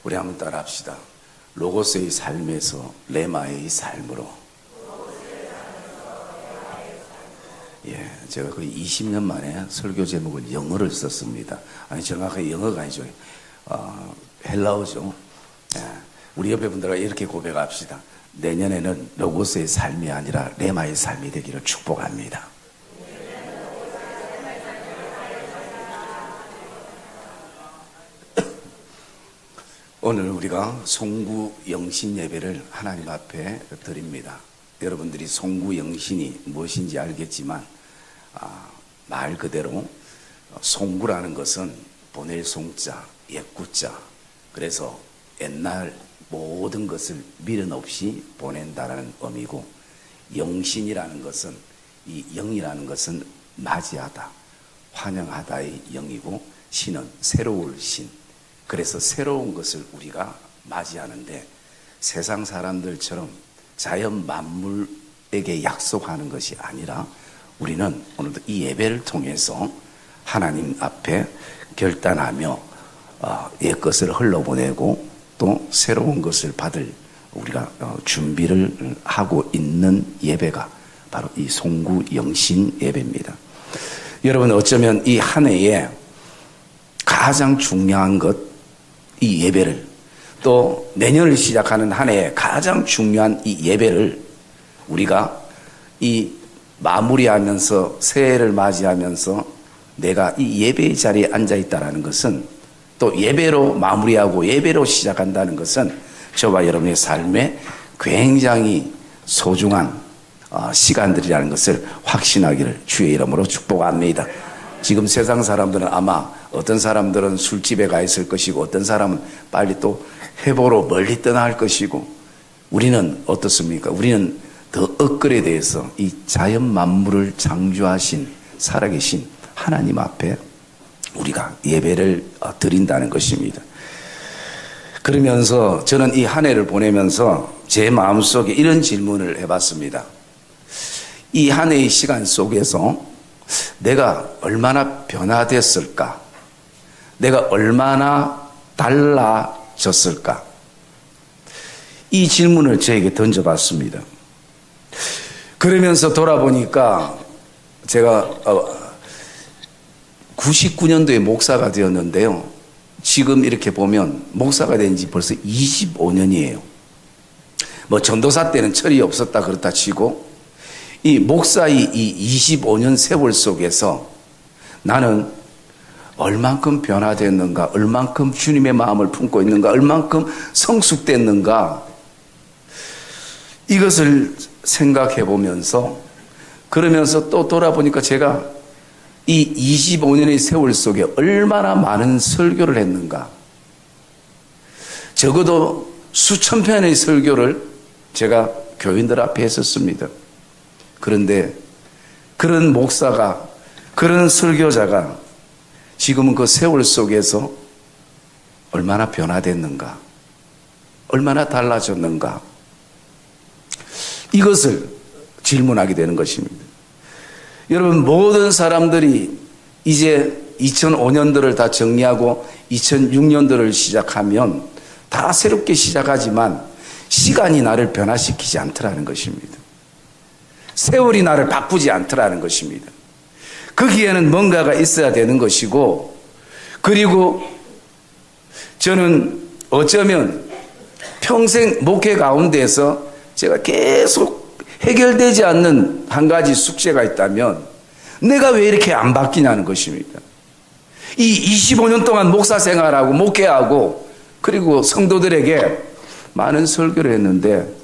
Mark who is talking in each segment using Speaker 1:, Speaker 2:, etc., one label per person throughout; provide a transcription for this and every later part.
Speaker 1: 우리 한번 따라 합시다. 로고스의 삶에서 레마의 삶으로. 예, 제가 거의 20년 만에 설교 제목을 영어를 썼습니다. 아니, 정확하게 영어가 아니죠. 헬라어죠. 예, 우리 옆에 분들과 이렇게 고백합시다. 내년에는 로고스의 삶이 아니라 레마의 삶이 되기를 축복합니다. 오늘 우리가 송구영신 예배를 하나님 앞에 드립니다. 여러분들이 송구영신이 무엇인지 알겠지만 말 그대로 송구라는 것은 보낼 송자, 옛구자, 그래서 옛날 모든 것을 미련 없이 보낸다라는 의미고, 영신이라는 것은, 이 영이라는 것은 맞이하다, 환영하다의 영이고, 신은 새로울 신, 그래서 새로운 것을 우리가 맞이하는데, 세상 사람들처럼 자연 만물에게 약속하는 것이 아니라 우리는 오늘도 이 예배를 통해서 하나님 앞에 결단하며 옛것을 흘러보내고 또 새로운 것을 받을 우리가 준비를 하고 있는 예배가 바로 이 송구영신 예배입니다. 여러분, 어쩌면 이 한 해에 가장 중요한 것, 이 예배를, 또 내년을 시작하는 한 해에 가장 중요한 이 예배를 우리가 이 마무리하면서, 새해를 맞이하면서 내가 이 예배의 자리에 앉아있다는 것은, 또 예배로 마무리하고 예배로 시작한다는 것은 저와 여러분의 삶에 굉장히 소중한 시간들이라는 것을 확신하기를 주의 이름으로 축복합니다. 지금 세상 사람들은 아마 어떤 사람들은 술집에 가 있을 것이고, 어떤 사람은 빨리 또 회보로 멀리 떠날 것이고, 우리는 어떻습니까? 우리는 더 업글에 대해서 이 자연 만물을 창조하신 살아계신 하나님 앞에 우리가 예배를 드린다는 것입니다. 그러면서 저는 이 한 해를 보내면서 제 마음속에 이런 질문을 해봤습니다. 이 한 해의 시간 속에서 내가 얼마나 변화됐을까? 내가 얼마나 달라졌을까? 이 질문을 저에게 던져봤습니다. 그러면서 돌아보니까 제가 99년도에 목사가 되었는데요. 지금 이렇게 보면 목사가 된 지 벌써 25년이에요. 뭐 전도사 때는 철이 없었다 그렇다 치고, 이 목사의 이 25년 세월 속에서 나는 얼만큼 변화됐는가, 얼만큼 주님의 마음을 품고 있는가, 얼만큼 성숙됐는가, 이것을 생각해 보면서, 그러면서 또 돌아보니까 제가 이 25년의 세월 속에 얼마나 많은 설교를 했는가. 적어도 수천 편의 설교를 제가 교인들 앞에 했었습니다. 그런데 그런 목사가, 그런 설교자가 지금은 그 세월 속에서 얼마나 변화됐는가, 얼마나 달라졌는가, 이것을 질문하게 되는 것입니다. 여러분, 모든 사람들이 이제 2005년도를 다 정리하고 2006년도를 시작하면 다 새롭게 시작하지만 시간이 나를 변화시키지 않더라는 것입니다. 세월이 나를 바꾸지 않더라는 것입니다. 거기에는 뭔가가 있어야 되는 것이고, 그리고 저는 어쩌면 평생 목회 가운데서 제가 계속 해결되지 않는 한 가지 숙제가 있다면, 내가 왜 이렇게 안 바뀌냐는 것입니다. 이 25년 동안 목사 생활하고 목회하고 그리고 성도들에게 많은 설교를 했는데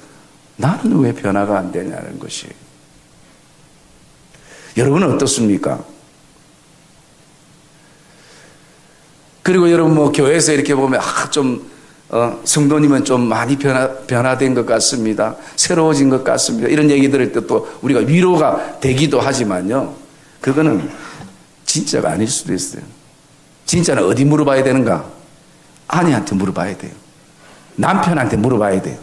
Speaker 1: 나는 왜 변화가 안 되냐는 것이에요. 여러분은 어떻습니까? 그리고 여러분, 뭐 교회에서 이렇게 보면 성도님은 좀 많이 변화된 것 같습니다, 새로워진 것 같습니다, 이런 얘기 들을 때 또 우리가 위로가 되기도 하지만요, 그거는 진짜가 아닐 수도 있어요. 진짜는 어디 물어봐야 되는가? 아내한테 물어봐야 돼요. 남편한테 물어봐야 돼요.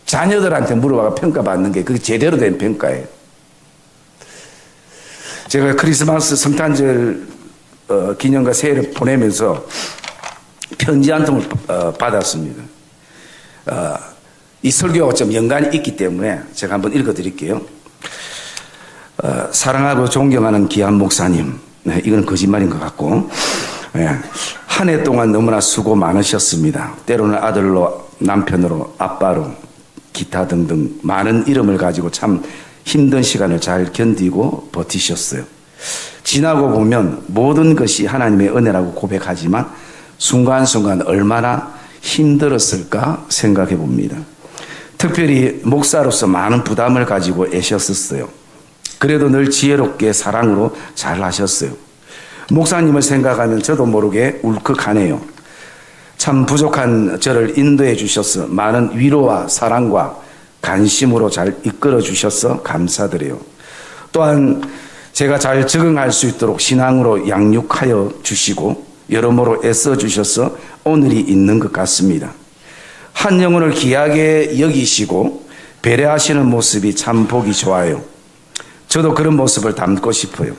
Speaker 1: 자녀들한테 물어봐 평가받는 게 그게 제대로 된 평가예요. 제가 크리스마스 성탄절 기념과 새해를 보내면서 편지 한 통을 받았습니다. 이 설교와 좀 연관이 있기 때문에 제가 한번 읽어드릴게요. 사랑하고 존경하는 귀한 목사님, 네, 이건 거짓말인 것 같고, 네, 한 해 동안 너무나 수고 많으셨습니다. 때로는 아들로, 남편으로, 아빠로, 기타 등등 많은 이름을 가지고 참 힘든 시간을 잘 견디고 버티셨어요. 지나고 보면 모든 것이 하나님의 은혜라고 고백하지만 순간순간 얼마나 힘들었을까 생각해 봅니다. 특별히 목사로서 많은 부담을 가지고 애셨었어요. 그래도 늘 지혜롭게 사랑으로 잘 하셨어요. 목사님을 생각하면 저도 모르게 울컥하네요. 참 부족한 저를 인도해 주셔서 많은 위로와 사랑과 관심으로 잘 이끌어 주셔서 감사드려요. 또한 제가 잘 적응할 수 있도록 신앙으로 양육하여 주시고 여러모로 애써 주셔서 오늘이 있는 것 같습니다. 한 영혼을 귀하게 여기시고 배려하시는 모습이 참 보기 좋아요. 저도 그런 모습을 담고 싶어요.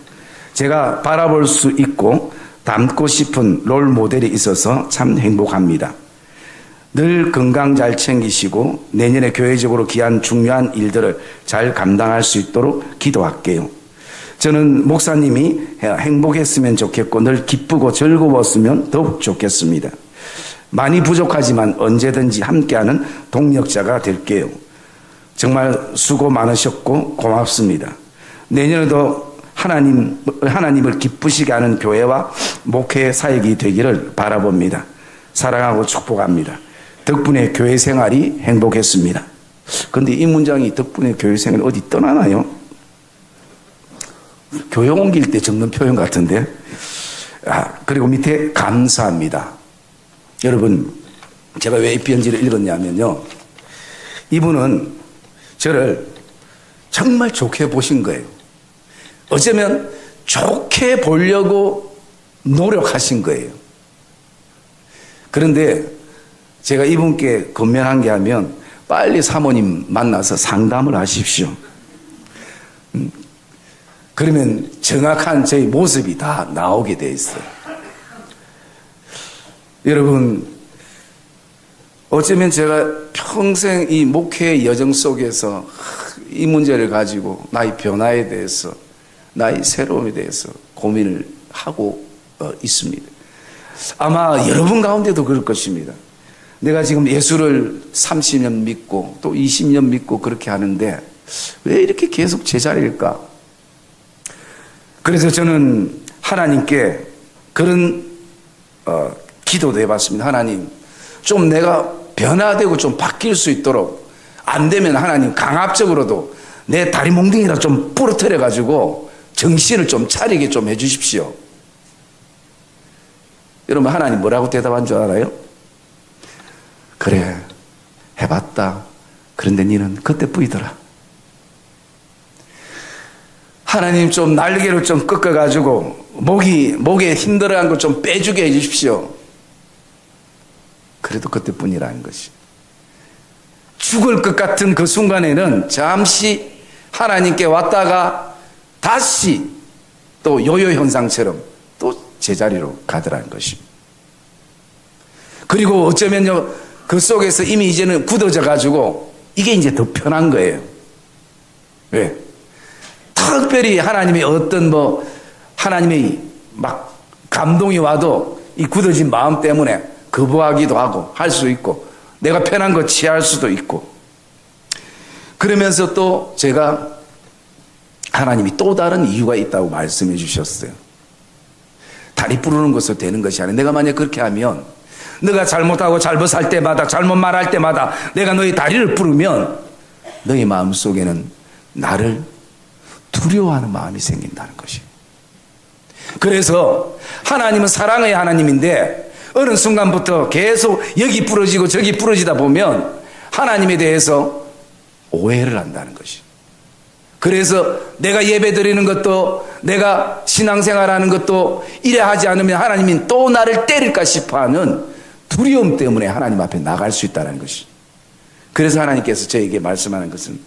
Speaker 1: 제가 바라볼 수 있고 닮고 싶은 롤 모델이 있어서 참 행복합니다. 늘 건강 잘 챙기시고 내년에 교회적으로 귀한 중요한 일들을 잘 감당할 수 있도록 기도할게요. 저는 목사님이 행복했으면 좋겠고 늘 기쁘고 즐거웠으면 더욱 좋겠습니다. 많이 부족하지만 언제든지 함께하는 동력자가 될게요. 정말 수고 많으셨고 고맙습니다. 내년에도 하나님을 기쁘시게 하는 교회와 목회 사역이 되기를 바라봅니다. 사랑하고 축복합니다. 덕분에 교회 생활이 행복했습니다. 그런데 이 문장이 덕분에 교회 생활이 어디 떠나나요? 교회 옮길 때 적는 표현 같은데. 그리고 밑에 감사합니다. 여러분, 제가 왜 이 편지를 읽었냐면요, 이분은 저를 정말 좋게 보신 거예요. 어쩌면 좋게 보려고 노력하신 거예요. 그런데 제가 이분께 권면한 게 하면 빨리 사모님 만나서 상담을 하십시오. 그러면 정확한 저희 모습이 다 나오게 돼 있어요. 여러분, 어쩌면 제가 평생 이 목회의 여정 속에서 이 문제를 가지고 나의 변화에 대해서, 나의 새로움에 대해서 고민을 하고 있습니다. 아마 여러분 가운데도 그럴 것입니다. 내가 지금 예수를 30년 믿고 또 20년 믿고 그렇게 하는데 왜 이렇게 계속 제자리일까? 그래서 저는 하나님께 그런 기도도 해봤습니다. 하나님, 좀 내가 변화되고 좀 바뀔 수 있도록, 안 되면 하나님 강압적으로도 내 다리 몽둥이라 좀 부러뜨려 가지고 정신을 좀 차리게 좀 해주십시오. 여러분, 하나님 뭐라고 대답한 줄 알아요? 그래, 해봤다. 그런데 니는 그때 뿌이더라. 하나님, 좀 날개를 좀 꺾어가지고 목에 힘들어한 걸 좀 빼주게 해주십시오. 그래도 그때뿐이라는 것이. 죽을 것 같은 그 순간에는 잠시 하나님께 왔다가 다시 또 요요 현상처럼 또 제자리로 가더라는 것입니다. 그리고 어쩌면요, 그 속에서 이미 이제는 굳어져 가지고 이게 이제 더 편한 거예요. 왜? 특별히 하나님의 어떤 하나님의 막 감동이 와도 이 굳어진 마음 때문에 거부하기도 하고 할 수 있고, 내가 편한 거 취할 수도 있고, 그러면서 또 제가 하나님이 또 다른 이유가 있다고 말씀해 주셨어요. 다리 부르는 것으로 되는 것이 아니라, 내가 만약 그렇게 하면 너가 잘못하고 잘못할 때마다, 잘못 말할 때마다 내가 너의 다리를 부르면 너의 마음속에는 나를 두려워하는 마음이 생긴다는 것이에요. 그래서 하나님은 사랑의 하나님인데 어느 순간부터 계속 여기 부러지고 저기 부러지다 보면 하나님에 대해서 오해를 한다는 것이에요. 그래서 내가 예배 드리는 것도, 내가 신앙생활하는 것도 이래 하지 않으면 하나님이 또 나를 때릴까 싶어 하는 두려움 때문에 하나님 앞에 나갈 수 있다는 것이죠. 그래서 하나님께서 저에게 말씀하는 것은,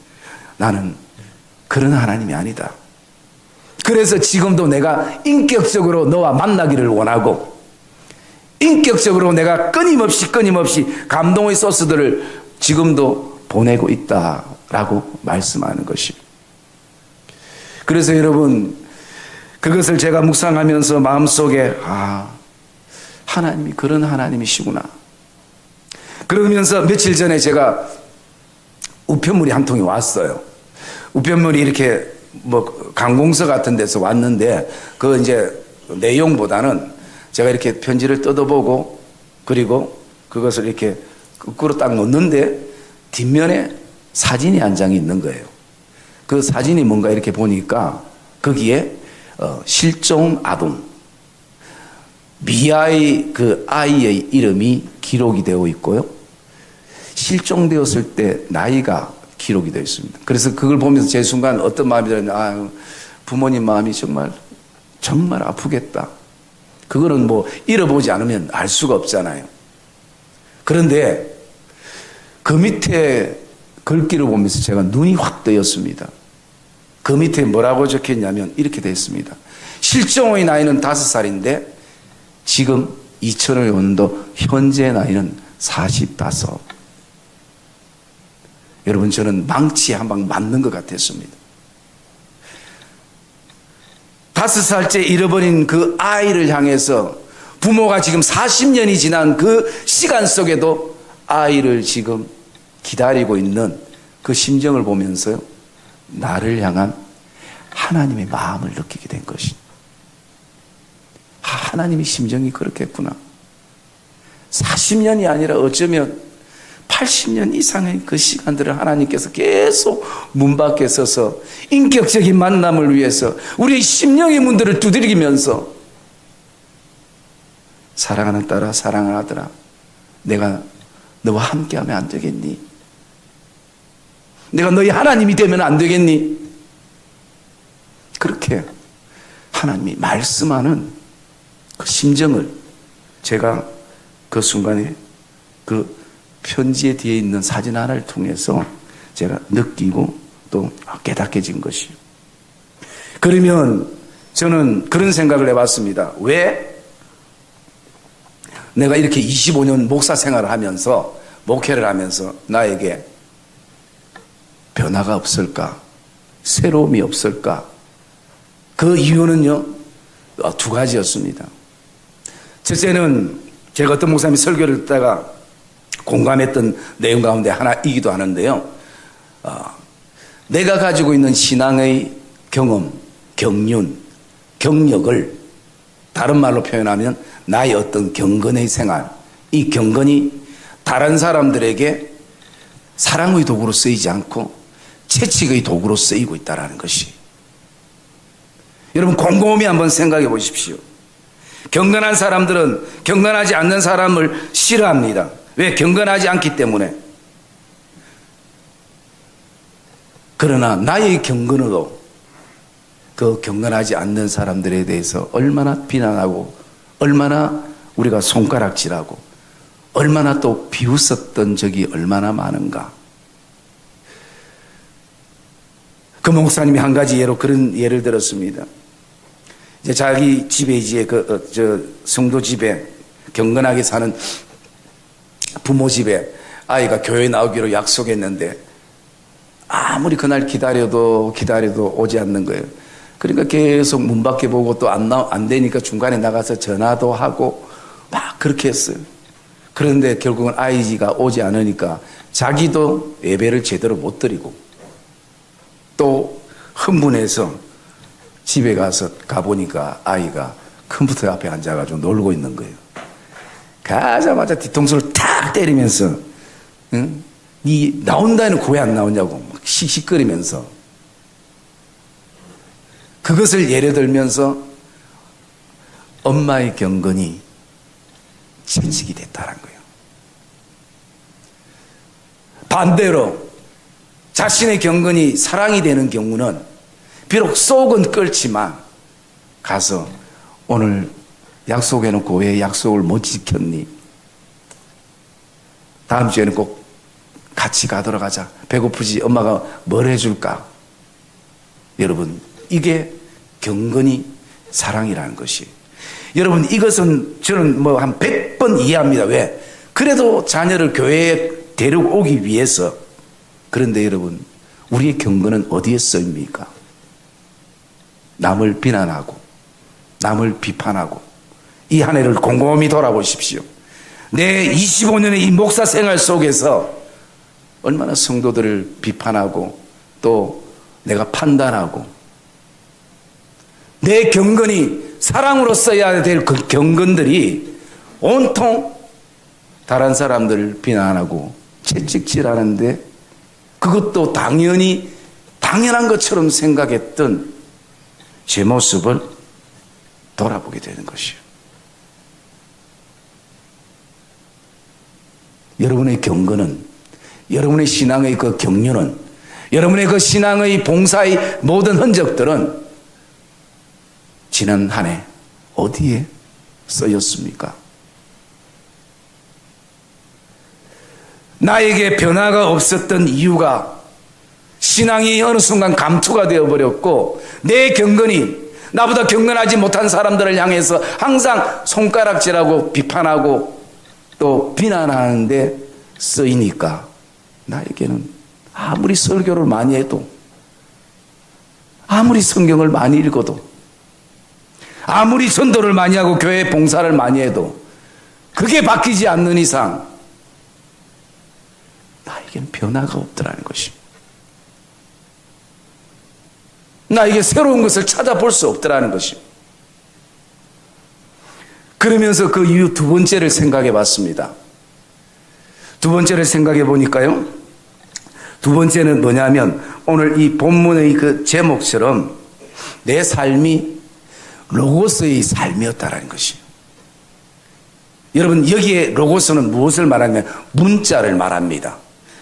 Speaker 1: 나는 그런 하나님이 아니다. 그래서 지금도 내가 인격적으로 너와 만나기를 원하고, 인격적으로 내가 끊임없이 감동의 소스들을 지금도 보내고 있다라고 말씀하는 것입니다. 그래서 여러분, 그것을 제가 묵상하면서 마음속에 하나님이 그런 하나님이시구나. 그러면서 며칠 전에 제가 우편물이 한 통이 왔어요. 우편물이 이렇게 관공서 같은 데서 왔는데 그 이제 내용보다는 제가 이렇게 편지를 뜯어보고 그리고 그것을 이렇게 거꾸로 딱 놓는데 뒷면에 사진이 한 장이 있는 거예요. 그 사진이 뭔가 이렇게 보니까 거기에 실종 아동 미아의 그 아이의 이름이 기록이 되어 있고요. 실종되었을 때 나이가 기록이 되어 있습니다. 그래서 그걸 보면서 제 순간 어떤 마음이 들었냐, 부모님 마음이 정말 아프겠다. 그거는 뭐 잃어보지 않으면 알 수가 없잖아요. 그런데 그 밑에 글귀를 보면서 제가 눈이 확 뜨였습니다. 그 밑에 뭐라고 적혀있냐면 이렇게 되어 있습니다. 실종의 나이는 5살인데 지금 2005년도 현재 나이는 45. 여러분, 저는 망치에 한 방 맞는 것 같았습니다. 5살째 잃어버린 그 아이를 향해서 부모가 지금 40년이 지난 그 시간 속에도 아이를 지금 기다리고 있는 그 심정을 보면서요, 나를 향한 하나님의 마음을 느끼게 된 것입니다. 하나님의 심정이 그렇겠구나. 40년이 아니라 어쩌면 80년 이상의 그 시간들을 하나님께서 계속 문 밖에 서서 인격적인 만남을 위해서 우리의 심령의 문들을 두드리면서 사랑하는 딸아, 사랑하는 아들아, 내가 너와 함께하면 안 되겠니? 내가 너희 하나님이 되면 안 되겠니? 그렇게 하나님이 말씀하는 그 심정을 제가 그 순간에 그 편지에 뒤에 있는 사진 하나를 통해서 제가 느끼고 또 깨닫게진 것이요. 그러면 저는 그런 생각을 해봤습니다. 왜 내가 이렇게 25년 목사 생활을 하면서 목회를 하면서 나에게 변화가 없을까? 새로움이 없을까? 그 이유는요, 2가지였습니다. 첫째는 제가 어떤 목사님이 설교를 듣다가 공감했던 내용 가운데 하나이기도 하는데요. 내가 가지고 있는 신앙의 경험, 경륜, 경력을 다른 말로 표현하면 나의 어떤 경건의 생활, 이 경건이 다른 사람들에게 사랑의 도구로 쓰이지 않고 채찍의 도구로 쓰이고 있다는 것이. 여러분, 곰곰이 한번 생각해 보십시오. 경건한 사람들은 경건하지 않는 사람을 싫어합니다. 왜? 경건하지 않기 때문에. 그러나 나의 경건으로 그 경건하지 않는 사람들에 대해서 얼마나 비난하고 얼마나 우리가 손가락질하고 얼마나 또 비웃었던 적이 얼마나 많은가. 그 목사님이 한 가지 예로 그런 예를 들었습니다. 이제 자기 집에 이제 성도 집에 경건하게 사는 부모 집에 아이가 교회에 나오기로 약속했는데 아무리 그날 기다려도 오지 않는 거예요. 그러니까 계속 문 밖에 보고 또 안 되니까 중간에 나가서 전화도 하고 막 그렇게 했어요. 그런데 결국은 아이가 오지 않으니까 자기도 예배를 제대로 못 드리고 또 흥분해서 집에 가보니까 아이가 컴퓨터 앞에 앉아가지고 놀고 있는 거예요. 가자마자 뒤통수를 탁 때리면서 응? 니 나온다는 거 왜 안 나오냐고 막 씩씩거리면서 그것을 예를 들면서 엄마의 경건이 채찍이 됐다는 거예요. 반대로 자신의 경건이 사랑이 되는 경우는 비록 속은 끓지만 가서 오늘 약속해놓고 왜 약속을 못 지켰니? 다음 주에는 꼭 같이 가도록 하자. 배고프지? 엄마가 뭘 해줄까? 여러분, 이게 경건이 사랑이라는 것이. 여러분, 이것은 저는 뭐 한 100번 이해합니다. 왜? 그래도 자녀를 교회에 데리고 오기 위해서. 그런데 여러분, 우리의 경건은 어디에 써입니까? 남을 비난하고 남을 비판하고. 이 한 해를 곰곰이 돌아보십시오. 내 25년의 이 목사 생활 속에서 얼마나 성도들을 비판하고 또 내가 판단하고, 내 경건이 사랑으로 써야 될 그 경건들이 온통 다른 사람들을 비난하고 채찍질하는데, 그것도 당연히 당연한 것처럼 생각했던 제 모습을 돌아보게 되는 것이요. 여러분의 경건은, 여러분의 신앙의 그 경륜은, 여러분의 그 신앙의 봉사의 모든 흔적들은 지난 한 해 어디에 쓰였습니까? 나에게 변화가 없었던 이유가 신앙이 어느 순간 감투가 되어버렸고, 내 경건이 나보다 경건하지 못한 사람들을 향해서 항상 손가락질하고 비판하고 또 비난하는데 쓰이니까, 나에게는 아무리 설교를 많이 해도, 아무리 성경을 많이 읽어도, 아무리 전도를 많이 하고 교회 봉사를 많이 해도 그게 바뀌지 않는 이상 나에게는 변화가 없더라는 것입니다. 나에게 새로운 것을 찾아볼 수 없더라는 것입니다. 그러면서 그 이유 두 번째를 생각해 봤습니다. 두 번째를 생각해 보니까요, 두 번째는 뭐냐면, 오늘 이 본문의 그 제목처럼 내 삶이 로고스의 삶이었다라는 것이에요. 여러분, 여기에 로고스는 무엇을 말하냐면 문자를 말합니다.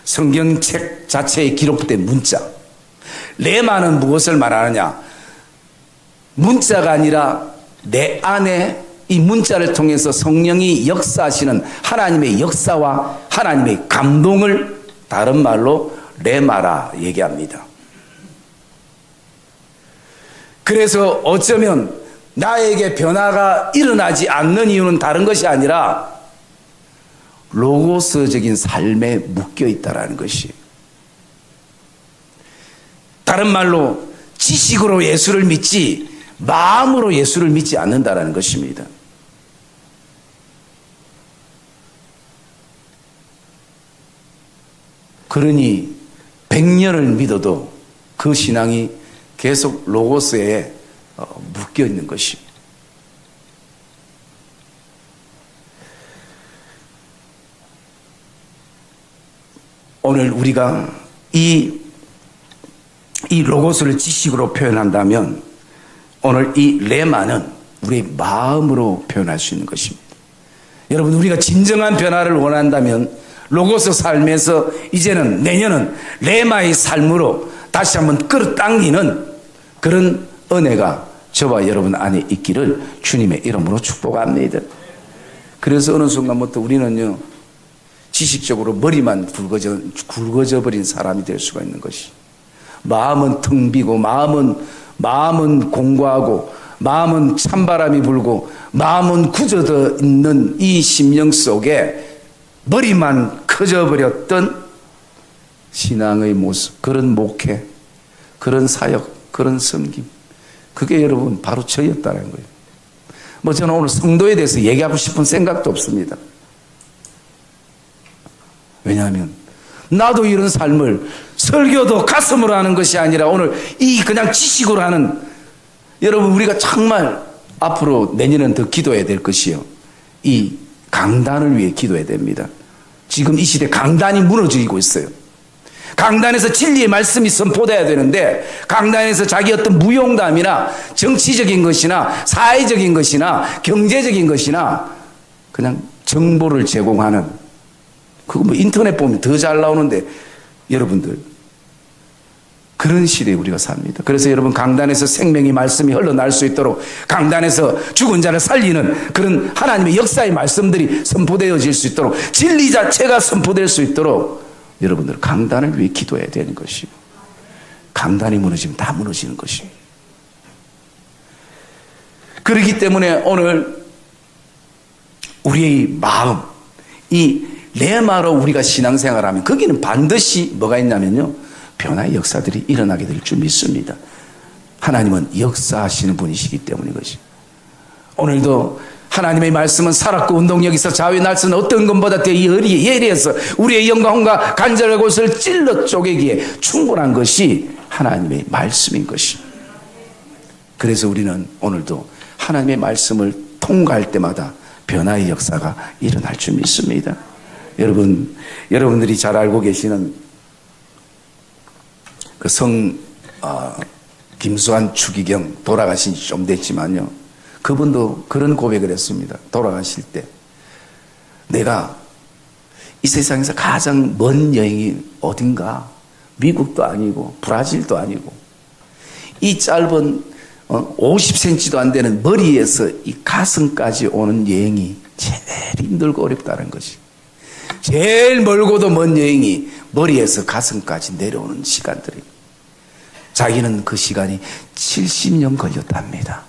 Speaker 1: 성경책 자체에 기록된 문자. 레마는 무엇을 말하느냐? 문자가 아니라 내 안에 이 문자를 통해서 성령이 역사하시는 하나님의 역사와 하나님의 감동을 다른 말로 레마라 얘기합니다. 그래서 어쩌면 나에게 변화가 일어나지 않는 이유는 다른 것이 아니라 로고스적인 삶에 묶여 있다는 것이, 다른 말로 지식으로 예수를 믿지 마음으로 예수를 믿지 않는다는 것입니다. 그러니 100년을 믿어도 그 신앙이 계속 로고스에 묶여 있는 것입니다. 오늘 우리가 이 로고스를 지식으로 표현한다면, 오늘 이 레마는 우리의 마음으로 표현할 수 있는 것입니다. 여러분, 우리가 진정한 변화를 원한다면 로고스 삶에서 이제는 내년은 레마의 삶으로 다시 한번 끌어당기는 그런 은혜가 저와 여러분 안에 있기를 주님의 이름으로 축복합니다. 그래서 어느 순간부터 우리는요, 지식적으로 머리만 굵어져 버린 사람이 될 수가 있는 것이, 마음은 텅 비고 마음은 공고하고 마음은 찬바람이 불고 마음은 굳어져 있는 이 심령 속에 머리만 커져 버렸던 신앙의 모습, 그런 목회, 그런 사역, 그런 섬김, 그게 여러분 바로 저였다는 거예요. 뭐 저는 오늘 성도에 대해서 얘기하고 싶은 생각도 없습니다. 왜냐하면 나도 이런 삶을 설교도 가슴으로 하는 것이 아니라 오늘 이 그냥 지식으로 하는, 여러분 우리가 정말 앞으로 내년은 더 기도해야 될 것이요, 이 강단을 위해 기도해야 됩니다. 지금 이 시대 강단이 무너지고 있어요. 강단에서 진리의 말씀이 선포돼야 되는데, 강단에서 자기 어떤 무용담이나 정치적인 것이나 사회적인 것이나 경제적인 것이나 그냥 정보를 제공하는, 그거 뭐 인터넷 보면 더 잘 나오는데, 여러분들 그런 시대에 우리가 삽니다. 그래서 여러분, 강단에서 생명의 말씀이 흘러날 수 있도록, 강단에서 죽은 자를 살리는 그런 하나님의 역사의 말씀들이 선포되어질 수 있도록, 진리 자체가 선포될 수 있도록 여러분들 강단을 위해 기도해야 되는 것이고, 강단이 무너지면 다 무너지는 것이에요. 그렇기 때문에 오늘 우리의 마음, 이 레마로 우리가 신앙생활하면 거기는 반드시 뭐가 있냐면요, 변화의 역사들이 일어나게 될 줄 믿습니다. 하나님은 역사하시는 분이시기 때문인 것이. 오늘도 하나님의 말씀은 살았고 운동력이 있어 좌우의 날선 어떤 것보다 더 예리해서 우리의 영광과 간절한 곳을 찔러 쪼개기에 충분한 것이 하나님의 말씀인 것입니다. 그래서 우리는 오늘도 하나님의 말씀을 통과할 때마다 변화의 역사가 일어날 줄 믿습니다. 여러분들이 잘 알고 계시는 그 김수환 추기경 돌아가신 지 좀 됐지만요, 그분도 그런 고백을 했습니다. 돌아가실 때 내가 이 세상에서 가장 먼 여행이 어딘가, 미국도 아니고 브라질도 아니고 이 짧은 50cm도 안 되는 머리에서 이 가슴까지 오는 여행이 제일 힘들고 어렵다는 것이, 제일 멀고도 먼 여행이 머리에서 가슴까지 내려오는 시간들이, 자기는 그 시간이 70년 걸렸답니다.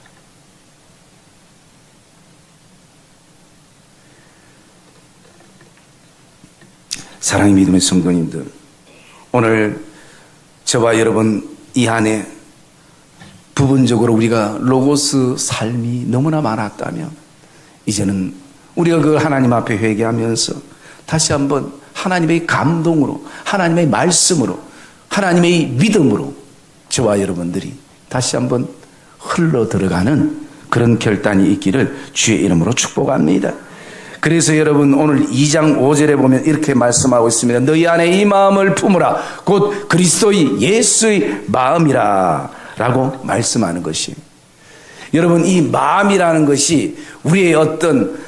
Speaker 1: 사랑의 믿음의 성도님들, 오늘 저와 여러분 이 안에 부분적으로 우리가 로고스 삶이 너무나 많았다면 이제는 우리가 그 하나님 앞에 회개하면서 다시 한번 하나님의 감동으로, 하나님의 말씀으로, 하나님의 믿음으로 저와 여러분들이 다시 한번 흘러 들어가는 그런 결단이 있기를 주의 이름으로 축복합니다. 그래서 여러분 오늘 2장 5절에 보면 이렇게 말씀하고 있습니다. 너희 안에 이 마음을 품으라 곧 그리스도의 예수의 마음이라 라고 말씀하는 것이, 여러분 이 마음이라는 것이 우리의 어떤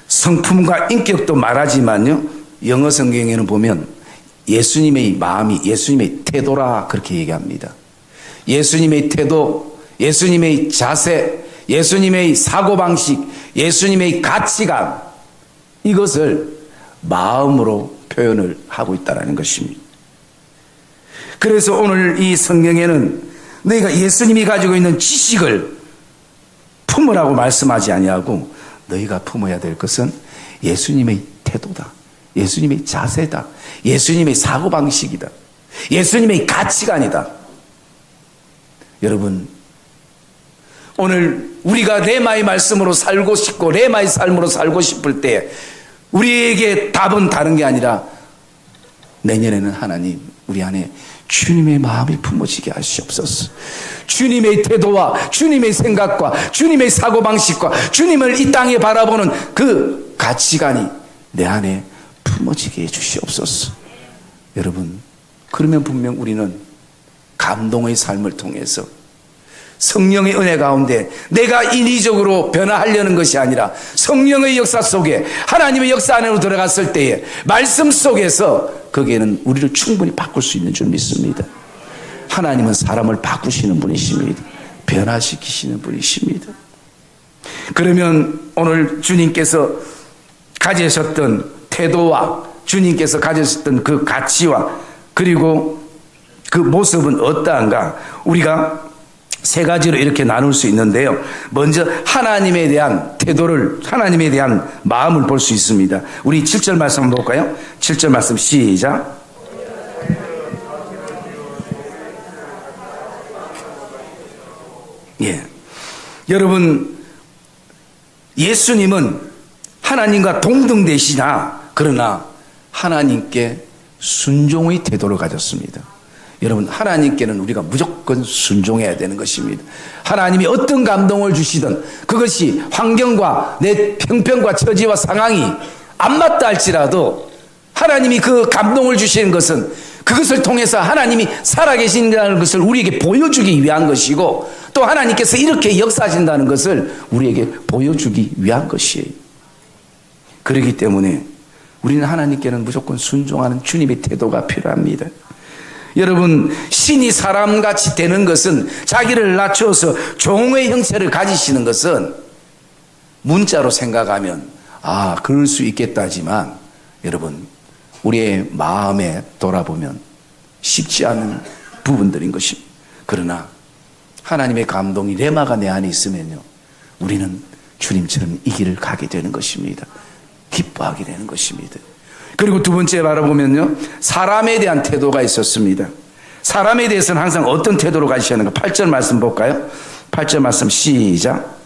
Speaker 1: 성품과 인격도 말하지만요, 영어 성경에는 보면 예수님의 마음이 예수님의 태도라 그렇게 얘기합니다. 예수님의 태도, 예수님의 자세, 예수님의 사고방식, 예수님의 가치관, 이것을 마음으로 표현을 하고 있다는 것입니다. 그래서 오늘 이 성경에는 너희가 예수님이 가지고 있는 지식을 품으라고 말씀하지 아니하고 너희가 품어야 될 것은 예수님의 태도다, 예수님의 자세다, 예수님의 사고방식이다, 예수님의 가치관이다. 여러분 오늘 우리가 레마의 말씀으로 살고 싶고 레마의 삶으로 살고 싶을 때 우리에게 답은 다른 게 아니라 내년에는 하나님 우리 안에 주님의 마음이 품어지게 하시옵소서. 주님의 태도와 주님의 생각과 주님의 사고방식과 주님을 이 땅에 바라보는 그 가치관이 내 안에 품어지게 해주시옵소서. 여러분 그러면 분명 우리는 감동의 삶을 통해서 성령의 은혜 가운데 내가 인위적으로 변화하려는 것이 아니라 성령의 역사 속에 하나님의 역사 안으로 들어갔을 때에 말씀 속에서 거기에는 우리를 충분히 바꿀 수 있는 줄 믿습니다. 하나님은 사람을 바꾸시는 분이십니다. 변화시키시는 분이십니다. 그러면 오늘 주님께서 가지셨던 태도와 주님께서 가지셨던 그 가치와 그리고 그 모습은 어떠한가, 우리가 세 가지로 이렇게 나눌 수 있는데요. 먼저 하나님에 대한 태도를, 하나님에 대한 마음을 볼 수 있습니다. 우리 7절 말씀 한번 볼까요? 7절 말씀 시작. 예, 여러분 예수님은 하나님과 동등되시나 그러나 하나님께 순종의 태도를 가졌습니다. 여러분 하나님께는 우리가 무조건 순종해야 되는 것입니다. 하나님이 어떤 감동을 주시든 그것이 환경과 내 형편과 처지와 상황이 안 맞다 할지라도 하나님이 그 감동을 주시는 것은 그것을 통해서 하나님이 살아계신다는 것을 우리에게 보여주기 위한 것이고 또 하나님께서 이렇게 역사하신다는 것을 우리에게 보여주기 위한 것이에요. 그렇기 때문에 우리는 하나님께는 무조건 순종하는 주님의 태도가 필요합니다. 여러분 신이 사람같이 되는 것은, 자기를 낮춰서 종의 형체를 가지시는 것은 문자로 생각하면 그럴 수 있겠다지만 여러분 우리의 마음에 돌아보면 쉽지 않은 부분들인 것입니다. 그러나 하나님의 감동이 레마가 내 안에 있으면요 우리는 주님처럼 이 길을 가게 되는 것입니다. 기뻐하게 되는 것입니다. 그리고 두 번째 바라보면요, 사람에 대한 태도가 있었습니다. 사람에 대해서는 항상 어떤 태도로 가셔야 하는가? 8절 말씀 볼까요? 8절 말씀 시작.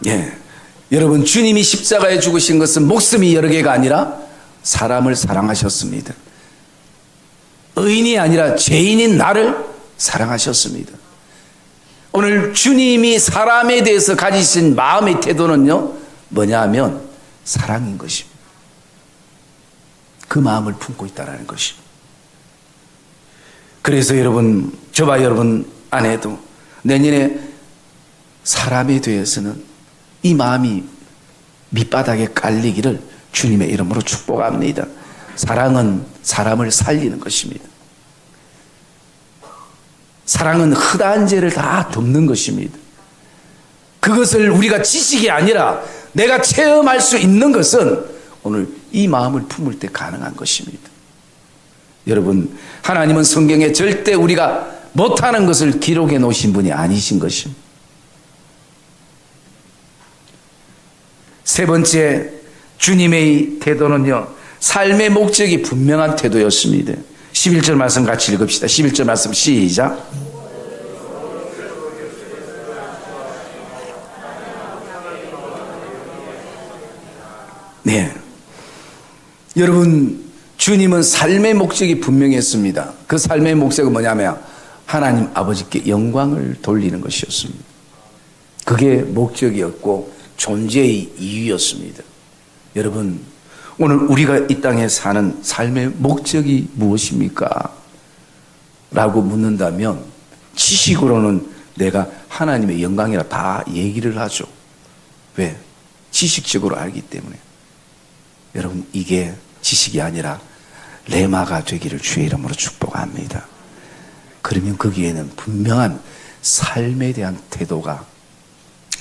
Speaker 1: 예, 여러분, 주님이 십자가에 죽으신 것은 목숨이 여러 개가 아니라 사람을 사랑하셨습니다. 의인이 아니라 죄인인 나를 사랑하셨습니다. 오늘 주님이 사람에 대해서 가지신 마음의 태도는요, 뭐냐 하면 사랑인 것입니다. 그 마음을 품고 있다는 것입니다. 그래서 여러분, 저와 여러분 안에도 내년에 사람에 대해서는 이 마음이 밑바닥에 깔리기를 주님의 이름으로 축복합니다. 사랑은 사람을 살리는 것입니다. 사랑은 허다한 죄를 다 덮는 것입니다. 그것을 우리가 지식이 아니라 내가 체험할 수 있는 것은 오늘 이 마음을 품을 때 가능한 것입니다. 여러분, 하나님은 성경에 절대 우리가 못하는 것을 기록해 놓으신 분이 아니신 것입니다. 세 번째, 주님의 태도는요, 삶의 목적이 분명한 태도였습니다. 11절 말씀 같이 읽읍시다. 11절 말씀 시작. 네, 여러분, 주님은 삶의 목적이 분명했습니다. 그 삶의 목적은 뭐냐면 하나님 아버지께 영광을 돌리는 것이었습니다. 그게 목적이었고 존재의 이유였습니다. 여러분, 오늘 우리가 이 땅에 사는 삶의 목적이 무엇입니까? 라고 묻는다면 지식으로는 내가 하나님의 영광이라 다 얘기를 하죠. 왜? 지식적으로 알기 때문에. 여러분, 이게 지식이 아니라 레마가 되기를 주의 이름으로 축복합니다. 그러면 거기에는 분명한 삶에 대한 태도가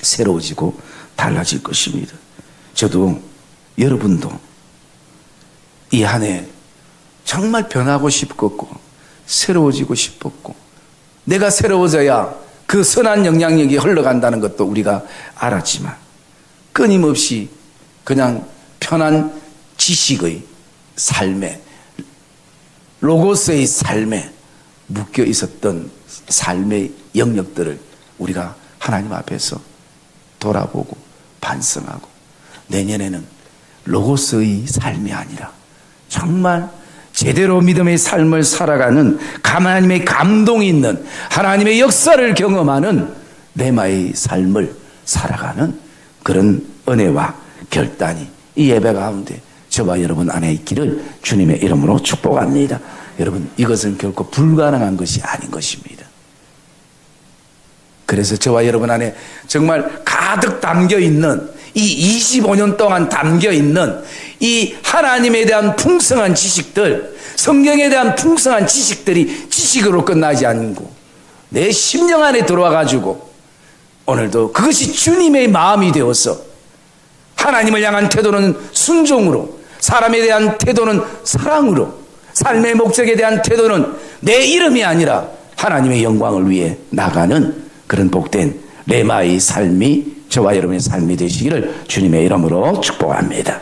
Speaker 1: 새로워지고 달라질 것입니다. 저도 여러분도 이 한 해 정말 변하고 싶었고 새로워지고 싶었고 내가 새로워져야 그 선한 영향력이 흘러간다는 것도 우리가 알았지만 끊임없이 그냥 편한 지식의 삶에 로고스의 삶에 묶여 있었던 삶의 영역들을 우리가 하나님 앞에서 돌아보고 반성하고 내년에는 로고스의 삶이 아니라 정말 제대로 믿음의 삶을 살아가는 하나님의 감동이 있는 하나님의 역사를 경험하는 레마의 삶을 살아가는 그런 은혜와 결단이 이 예배 가운데 저와 여러분 안에 있기를 주님의 이름으로 축복합니다. 여러분, 이것은 결코 불가능한 것이 아닌 것입니다. 그래서 저와 여러분 안에 정말 가득 담겨있는 이 25년 동안 담겨있는 이 하나님에 대한 풍성한 지식들, 성경에 대한 풍성한 지식들이 지식으로 끝나지 않고 내 심령 안에 들어와 가지고 오늘도 그것이 주님의 마음이 되어서 하나님을 향한 태도는 순종으로, 사람에 대한 태도는 사랑으로, 삶의 목적에 대한 태도는 내 이름이 아니라 하나님의 영광을 위해 나가는 그런 복된 레마의 삶이 저와 여러분의 삶이 되시기를 주님의 이름으로 축복합니다.